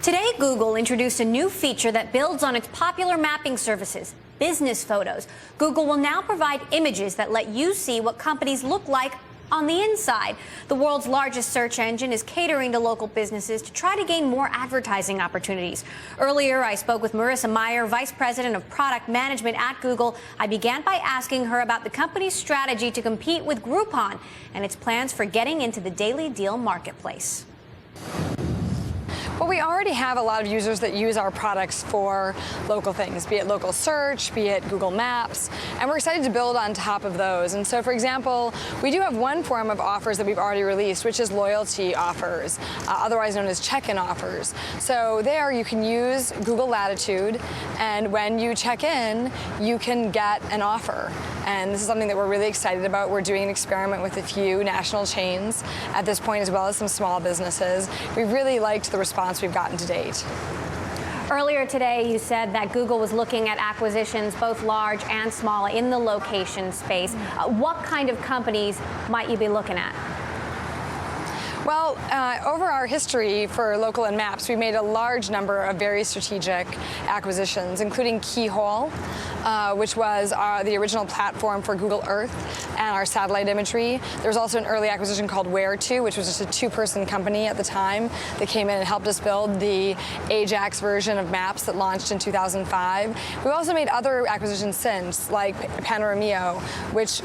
Today, Google introduced a new feature that builds on its popular mapping services, business photos. Google will now provide images that let you see what companies look like on the inside. The world's largest search engine is catering to local businesses to try to gain more advertising opportunities. Earlier, I spoke with Marissa Mayer, Vice President of Product Management at Google. I began by asking her about the company's strategy to compete with Groupon and its plans for getting into the daily deal marketplace. Well, we already have a lot of users that use our products for local things, be it local search, be it Google Maps, and we're excited to build on top of those. And so, for example, we do have one form of offers that we've already released, which is loyalty offers, otherwise known as check-in offers. So there you can use Google Latitude, and when you check in, you can get an offer. And this is something that we're really excited about. We're doing an experiment with a few national chains at this point, as well as some small businesses. We've really liked the response we've gotten to date. Earlier today, you said that Google was looking at acquisitions, both large and small, in the location space. What kind of companies might you be looking at? Well, over our history for local and maps, we've made a large number of very strategic acquisitions, including Keyhole, which was the original platform for Google Earth and our satellite imagery. There was also an early acquisition called Where2, which was just a two-person company at the time that came in and helped us build the Ajax version of Maps that launched in 2005. We've also made other acquisitions since, like Panoramio, which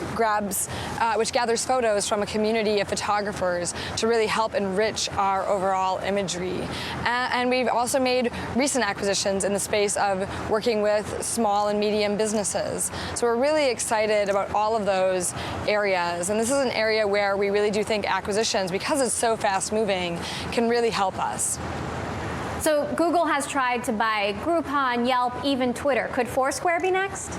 gathers photos from a community of photographers to really help enrich our overall imagery. And we've also made recent acquisitions in the space of working with small and medium businesses. So we're really excited about all of those areas. And this is an area where we really do think acquisitions, because it's so fast moving, can really help us. So Google has tried to buy Groupon, Yelp, even Twitter. Could Foursquare be next?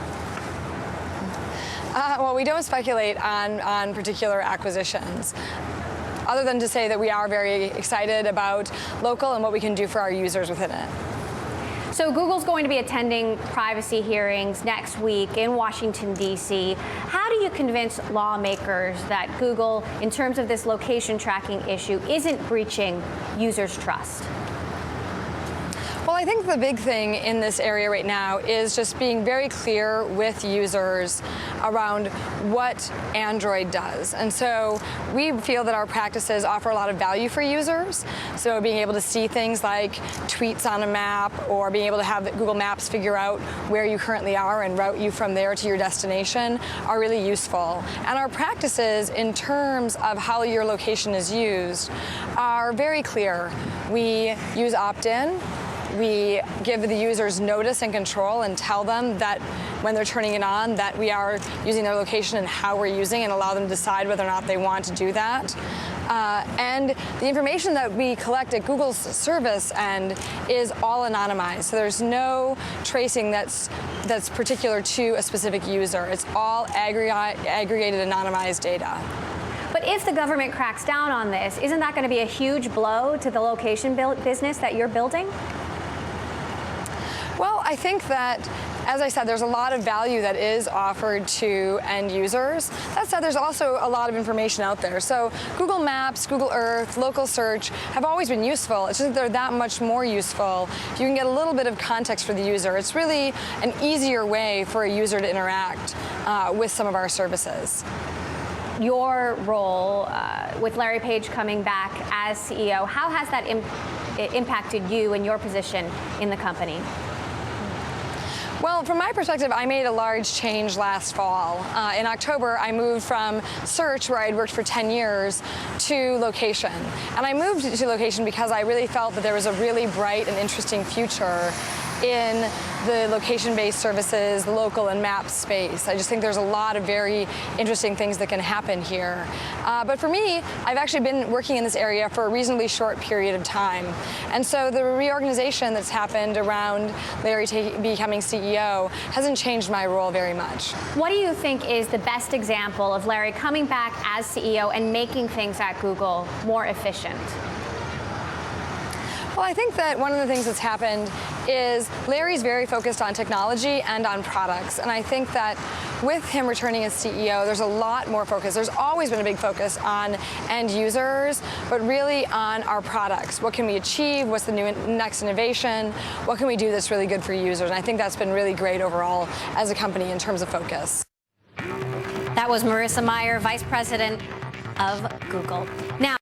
Well, we don't speculate on particular acquisitions, other than to say that we are very excited about local and what we can do for our users within it. So Google's going to be attending privacy hearings next week in Washington, D.C. How do you convince lawmakers that Google, in terms of this location tracking issue, isn't breaching users' trust? Well, I think the big thing in this area right now is just being very clear with users around what Android does. And so we feel that our practices offer a lot of value for users. So being able to see things like tweets on a map, or being able to have Google Maps figure out where you currently are and route you from there to your destination are really useful. And our practices in terms of how your location is used are very clear. We use opt-in. We give the users notice and control and tell them that when they're turning it on that we are using their location and how we're using, and allow them to decide whether or not they want to do that. And the information that we collect at Google's service end is all anonymized. So there's no tracing that's particular to a specific user. It's all aggregated anonymized data. But if the government cracks down on this, isn't that going to be a huge blow to the location business that you're building? Well, I think that, as I said, there's a lot of value that is offered to end users. That said, there's also a lot of information out there. So Google Maps, Google Earth, local search have always been useful. It's just that they're that much more useful if you can get a little bit of context for the user. It's really an easier way for a user to interact with some of our services. Your role with Larry Page coming back as CEO, how has that impacted you and your position in the company? Well, from my perspective, I made a large change last fall. In October, I moved from search, where I'd worked for 10 years, to location. And I moved to location because I really felt that there was a really bright and interesting future in the location-based services, the local and map space. I just think there's a lot of very interesting things that can happen here. But for me, I've actually been working in this area for a reasonably short period of time. And so the reorganization that's happened around Larry becoming CEO hasn't changed my role very much. What do you think is the best example of Larry coming back as CEO and making things at Google more efficient? Well, I think that one of the things that's happened is Larry's very focused on technology and on products. And I think that with him returning as CEO, there's a lot more focus. There's always been a big focus on end users, but really on our products. What can we achieve? What's the next innovation? What can we do that's really good for users? And I think that's been really great overall as a company in terms of focus. That was Marissa Mayer, Vice President of Google. Now,